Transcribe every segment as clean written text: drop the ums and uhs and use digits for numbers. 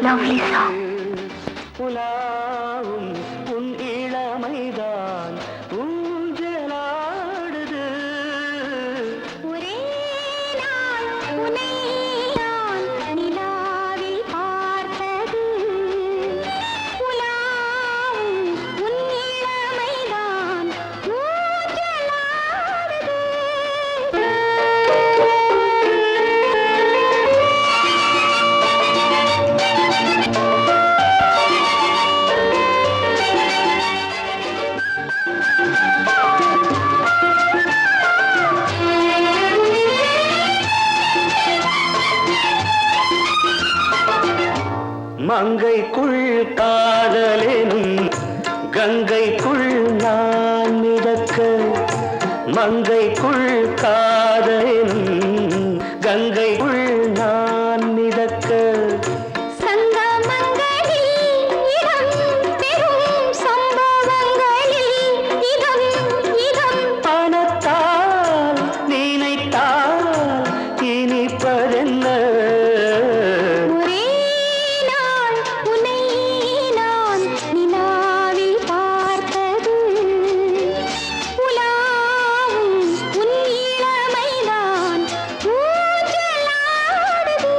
Lovely song. உலாவும் உன் இளமைதான் ஊஞ்சலாடுது. ஒரே நாள் உன்னை நான் நிலாவில் பார்த்தது. உலாவும் உன் இளமைதான் ஊஞ்சலாடுது. மங்கைக்குள் காதலெனும் கங்கைக்குள் நான் மிதக்க, மங்கைக்குள் காதலெனும் கங்கைக்குள் நான் மிதக்க. சங்கமங்களில் இடம் பெறும் சம்பவங்களில் இதம் இதம் பணத்தால் நினைத்தால் இனிப்பதென்ன? ஒரே நாள் உன்னை நான் நிலாவில் பார்த்தது. உலாவும் உன் இளமைதான் ஊஞ்சலாடுது.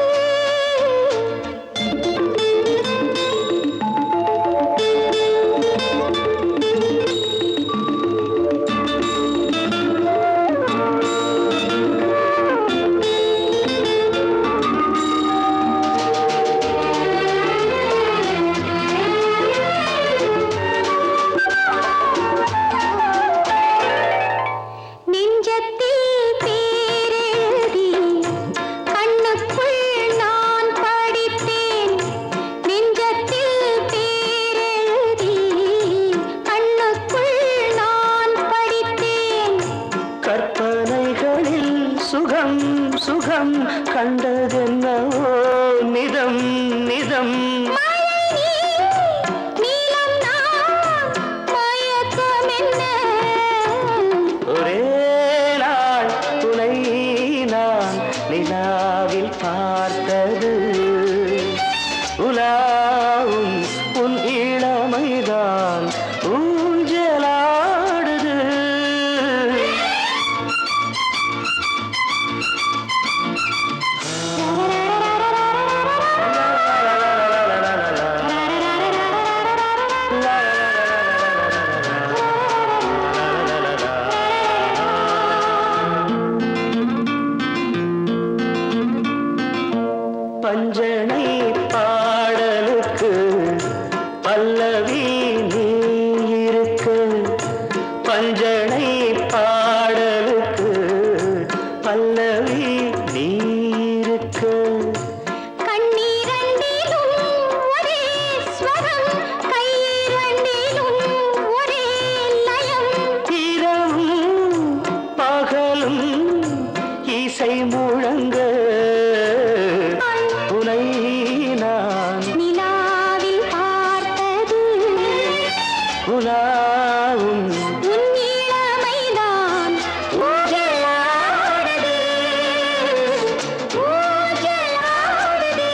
நெஞ்சத்தில் பேரெழுதி கண்ணுக்குள் நான் படித்தேன். நெஞ்சத்தில் பேரெழுதி கண்ணுக்குள் நான் படித்தேன். கற்பனைகளில் சுகம் சுகம் கண்டதென்னவோ நிதம் நிதம். மழை நீலம் நான் மயக்கம் என்ன? ஒரே நாள் துணை நான் நிலாவில் பார்த்தது. உலாவும் உன் இளமைதான் ஊஞ்சலாடுது. பஞ்சனை பாடலுக்கு பல்லவி நீ இருக்க, பஞ்சனை பாடலுக்கு பல்லவி நீ இருக்க. கண்ணீரண்டிலும் ஒரே ஸ்வரம், கையிரண்டிலும் ஒரே லயம். இரவும் பகலும் இசை முழங்க, உனை நான் நிலாவில் பார்த்தது. உலாவும் உன் இளமைதான் ஊஞ்சலாடுது. ஊஞ்சலாடுது.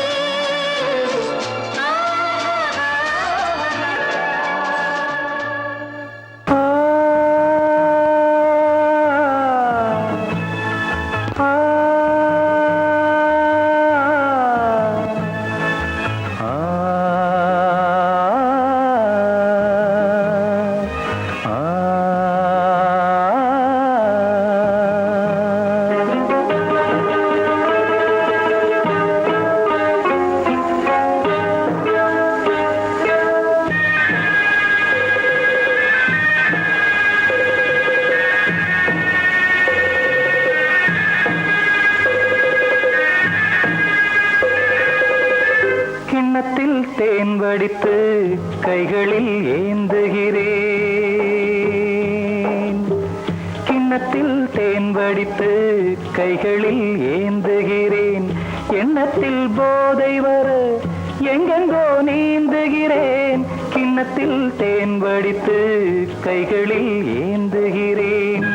கிண்ணத்தில் தேன் வடித்து கைகளில் ஏந்துகிறேன், கிண்ணத்தில் தேன் வடித்து கைகளில் ஏந்துகிறேன். எண்ணத்தில் போதை வர எங்கெங்கோ நீந்துகிறேன், கிண்ணத்தில் தேன் வடித்து கைகளில் ஏந்துகிறேன்.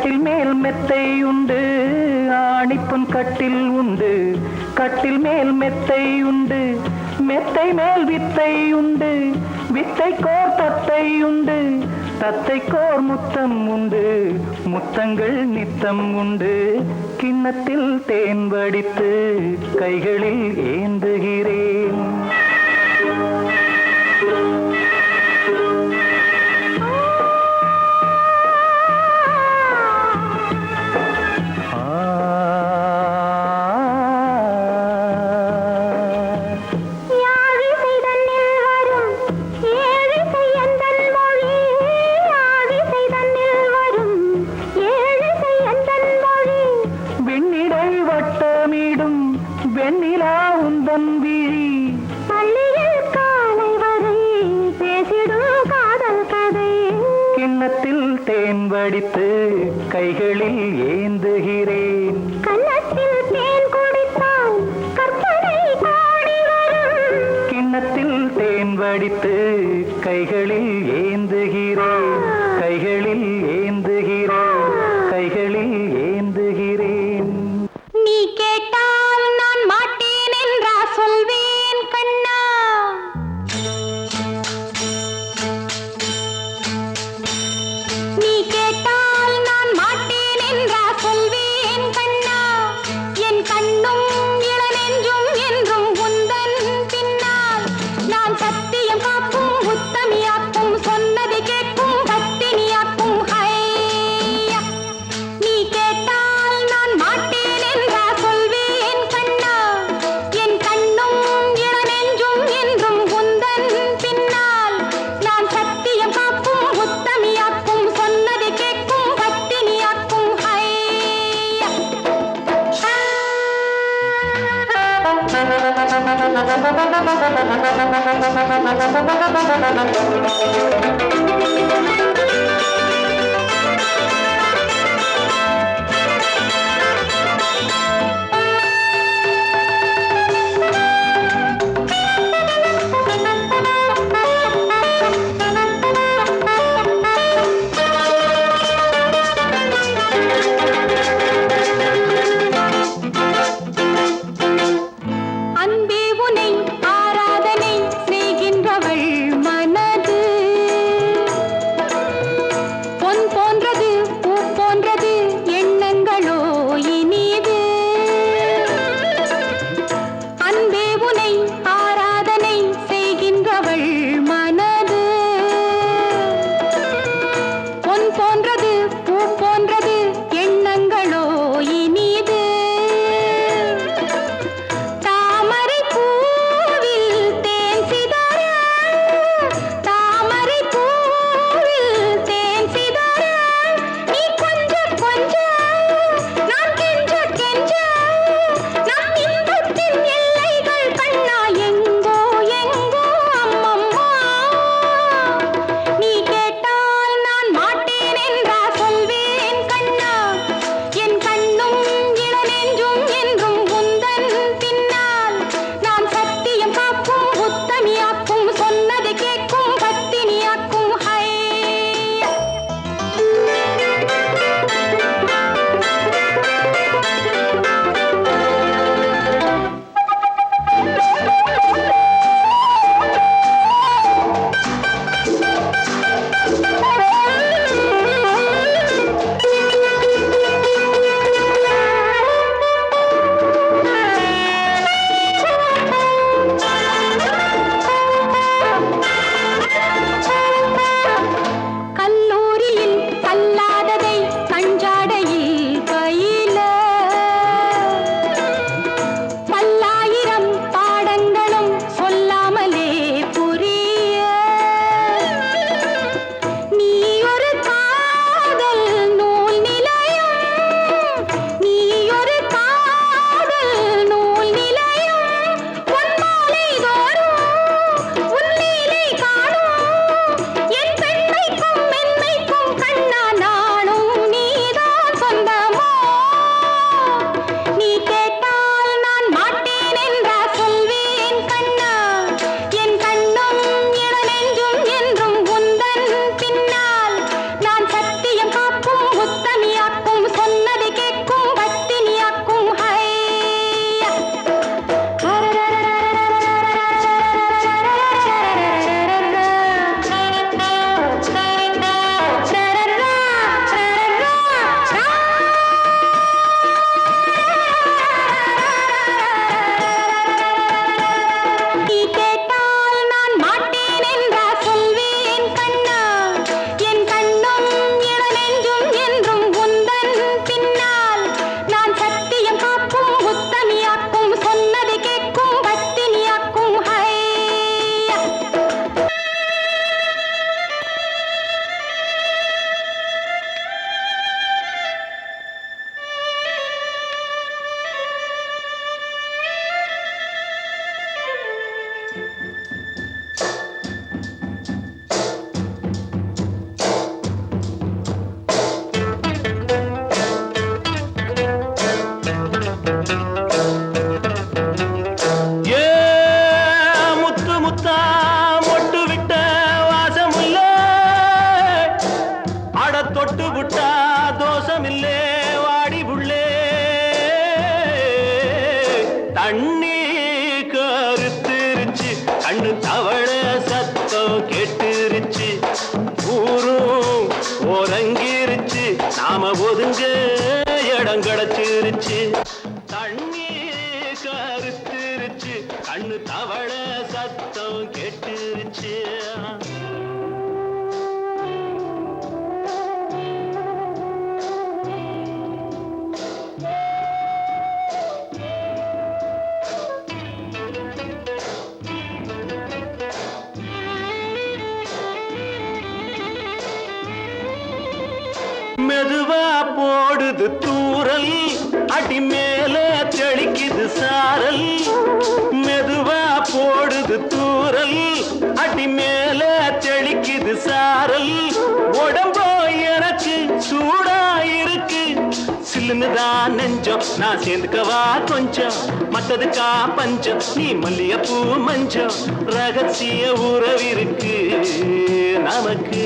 கட்டில் மேல் மெத்தை உண்டு, ஆணிப்பொன் கட்டில் உண்டு. கட்டில் மேல் மெத்தை உண்டு, மெத்தை மேல் வித்தை உண்டு. வித்தைக்கோர் தத்தை உண்டு, தத்தைக்கோர் முத்தம் உண்டு. முத்தங்கள் நித்தம் உண்டு. கிண்ணத்தில் தேன் வடித்து கைகளில் ஏந்துகிறேன். வெண்ணிலா உந்தன் விழி பள்ளியில் காலை வரை பேசிடும் காதல் கதை. கிண்ணத்தில் தேன் வடித்து கைகளில் ஏந்துகிறேன். கன்னத்தில் தேன் குடித்தால் கற்பனை கோடி வரும். கிண்ணத்தில் தேன் வடித்து கைகளில் ஏந்துகிறேன். கைகளில் ஏந்துகிறேன். கைகளில் ஏந்துகிறேன். நீ கேட்டால் நான் மாட்டேன் என்றா சொல்வேன் கண்ணா. நீ கேட்டால் நான் மாட்டேன் என்றா சொல்வேன் கண்ணா. என் கண்ணும் இளநெஞ்சும் என்றும் உந்தன் பின்னால். நான் சத்தியம் காக்கும் உத்தமியாக்கும் சொன்னதை கேட்கும் பத்தினியாக்கும். ஹையா நீ கேட்டால் நான் மாட்டேன் என்றா சொல்வேன் கண்ணா. என் கண்ணும் இளநெஞ்சும் என்றும் உந்தன் பின்னால். நான் சத்தியம் காக்கும் உத்தமியாக்கும் சொன்னதை கேட்கும் பத்தினியாக்கும். ஹையா அன்பே உனை ஆராதனை செய்கின்றவள் மனது. தண்ணி கருத்துருச்சு கண்ணு தவள சத்தம் கேட்டுருச்சு ஊரும் உறங்கிருச்சு நாம ஒதுங்க இடம் கிடைச்சிருச்சு தண்ணி கருத்துருச்சு கண்ணு தவள சத்தம் கேட்டுருச்சு மெதுவா போடுது தூரல் அடி மேல தெளிக்குது சாரல் மெதுவா போடுது தூரல் அடி மேல தெளிக்குது சாரல் உடம்போ எனக்கு சூடா இருக்கு சில்லுன்னுதான் நெஞ்சம் நான் சேர்ந்துக்கவா கொஞ்சம் மத்ததுக்கா பஞ்சம் நீ மல்லிகைப்பூ மஞ்சம் ரகசிய உறவிருக்கு நமக்கு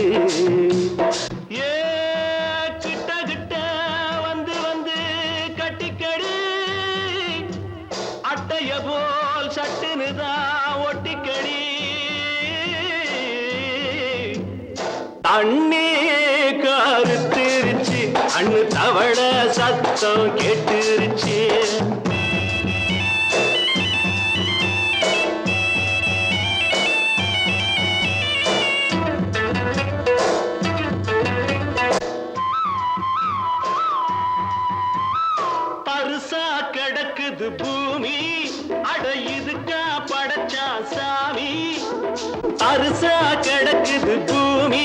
போல் சட்டுனுதான் ஒட்டிக்கடி தண்ணி கருத்துருச்சு அண்ணு தவள சத்தம் கேட்டுருச்சு பருசா கிடக்குது பூமி அட இதுக்கா படைச்சா சாமி அரிசா கிடக்குது பூமி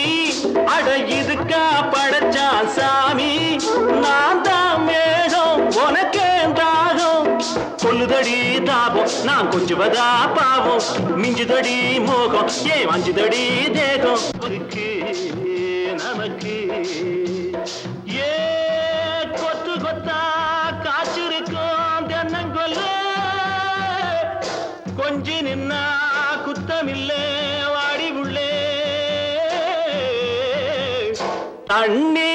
அட இதுக்கா படைச்சா சாமி நான் தான் மேகம் உனக்கே தாகம் கொல்லுதடி தாபம் நான் கொஞ்சுவதா பாவம் மிஞ்சுதடி மோகம் ஏன் வஞ்சுதடி தேகம் இருக்கு நமக்கு ஏ கொத்து கொத்தா காய்ச்சிருக்கும் தென்னங்கொல்ல கொஞ்சி நின்னா குத்தமில்லே வாடி உள்ளே தண்ணி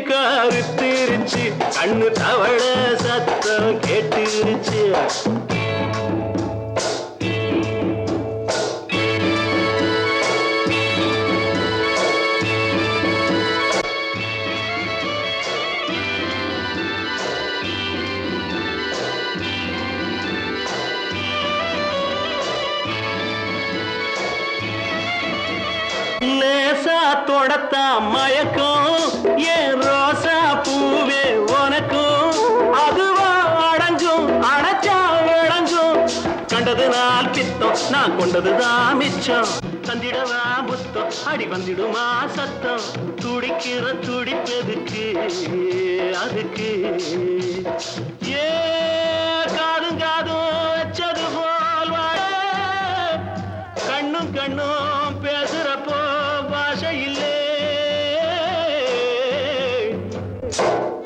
கருத்துருச்சு கண்ணு தவள சத்தம் கேட்டுருச்சு லேசா தொடத்தா மயக்கும் ஏன் ரோசா பூவே உனக்கும் அதுவா அடங்கும் அணைச்சா விளங்கும் கண்டது நாள் பித்தம் நான் கொண்டதுதான் மிச்சம் தந்திடவா புத்தம் அடி வந்திடுமா சத்தம் துடிக்கிற துடிப்பெதுக்கு அதுக்கு ஏ காதும் காதும் வச்சது போல் வாழ கண்ணும் கண்ணும் பேசுறப்போ பாஷை இல்லே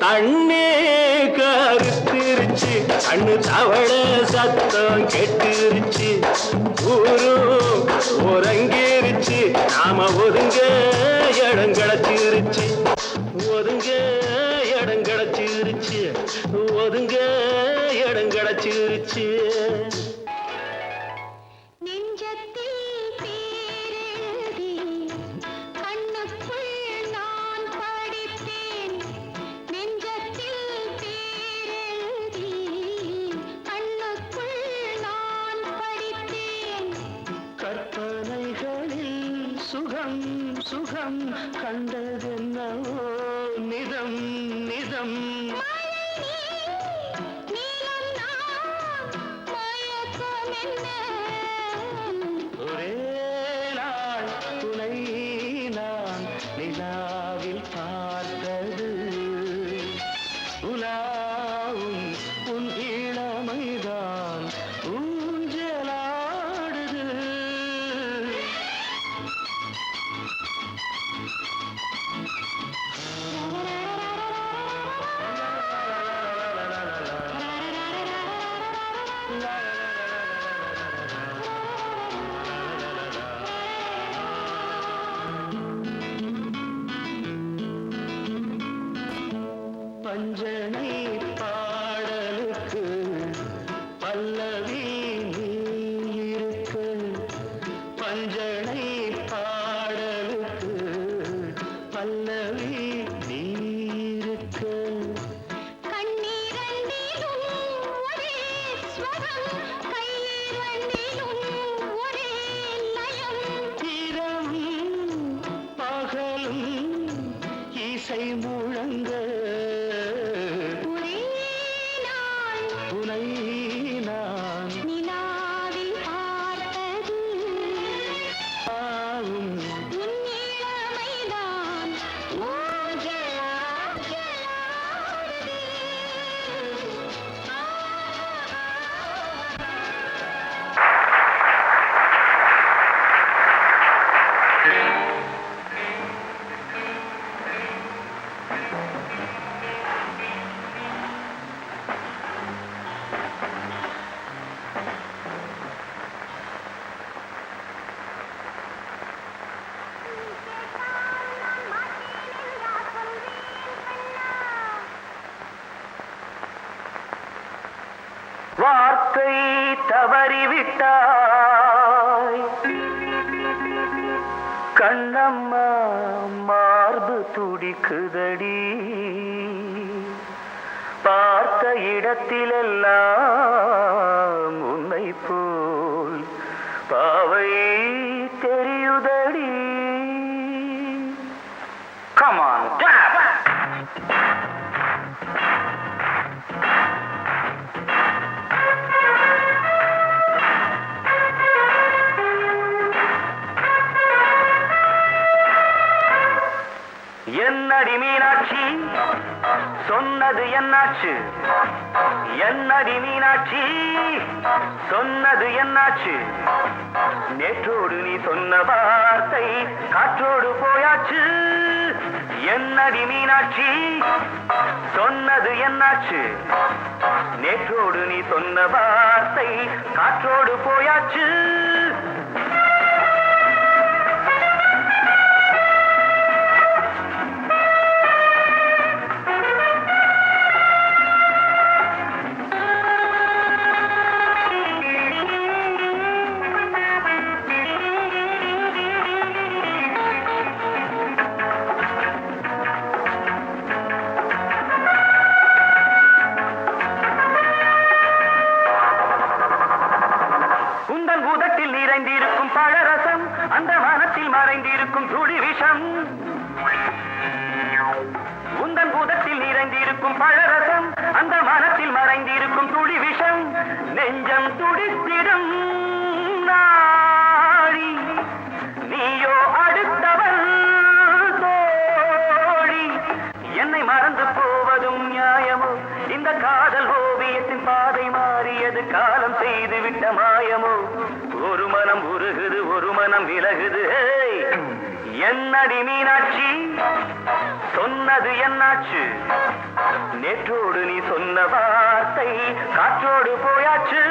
தண்ணி கருத்துருச்சு கண்ணு தவள சத்தம் கெட்டுருச்சு ஊரும் உறங்கிருச்சு நாம ஒதுங்க இடம் கிடைச்சிருச்சு ஒதுங்க இடம் கிடைச்சிருச்சு ஒதுங்க இடம் கிடைச்சிருச்சு சுகம் சுகம் கண்டதென்னவோ நிதம் நிதம் ஒரே நாள் துணை நான் நிலாவில் பார்த்தது உலாவும் உன் இளமைதான் ஊஞ்சலாடுது பஞ்சனை பாடலுக்கு பல்ல வார்த்தை தவறிவிட்டாய் கண்ணம்மா மார்பு துடிக்குதடி பார்த்த இடத்திலெல்லாம் உன்னை போல் பாவை தெரியுதடி. Come on, dab! என்னடி மீனாட்சி சொன்னது என்னாச்சு? என்னடி மீனாட்சி சொன்னது என்னாச்சு? நேற்றோடு நீ சொன்ன வார்த்தை காற்றோடு போயாச்சு. என்னடி மீனாட்சி சொன்னது என்னாச்சு? நேற்றோடு நீ சொன்ன வார்த்தை காற்றோடு போயாச்சு. உதட்டில் நிறைந்திருக்கும் பழரசம் அந்த மனத்தில் மறைந்திருக்கும் துளி விஷம். உந்தன் உதட்டில் நிறைந்திருக்கும் பழரசம் அந்த மனத்தில் மறைந்திருக்கும் துளி விஷம். நெஞ்சம் துடித்திடும் நாடி நீயோ அடுத்தவள் தோழி. என்னை மறந்து போவதும் நியாயமோ? இந்த காதல் ஓவியத்தின் பாதை மாறியது காலம் செய்து விட்ட மாயமோ? ஒரு மனம் உருகுது ஒரு மனம் விலகுது. என்னடி மீனாட்சி சொன்னது என்னாச்சு? நேற்றோடு நீ சொன்ன வார்த்தை காற்றோடு போயாச்சு.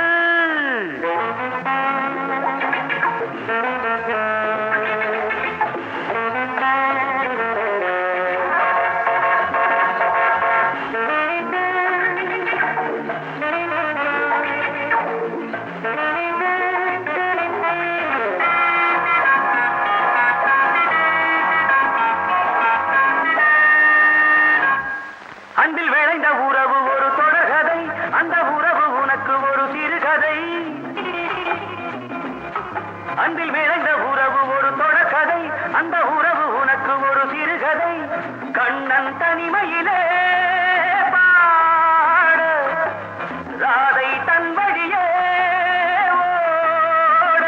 அன்பில் விளைந்த உறவு ஒரு தொடர்கதை, அந்த உறவு உனக்கு ஒரு சிறுகதை. அன்பில் விளைந்த உறவு ஒரு தொடர்கதை, அந்த உறவு உனக்கு ஒரு சிறுகதை. கண்ணன் தனிமையிலே பாட ராதை தன் வழியே ஓட.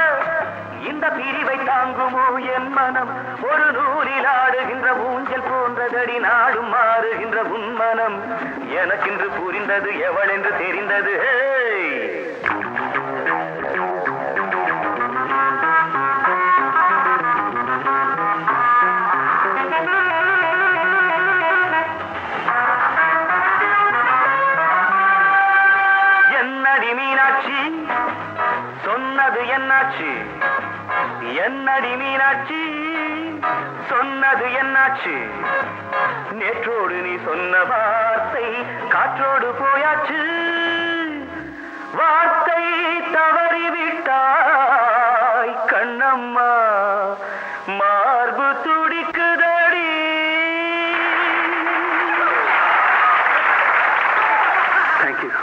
இந்த பிரிவை தாங்குமோ என் மனம்? ஒரு நூலில் ஆடுகின்ற ஊஞ்சல் போன்றதடி நாடும் மாறுகின்ற உன்மனம். எனக்கென்று புரிந்தது எவள் என்று தெரிந்தது. என்னடி மீனாட்சி சொன்னது என்னாச்சு? என்னடி மீனாட்சி சொன்னது என்னாச்சு? நேற்றோடு நீ சொன்ன வார்த்தை காற்றோடு போயாச்சு. வார்த்தை தவறிவிட்டாய் கண்ணம்மா மார்பு துடிக்குதடி. Thank you.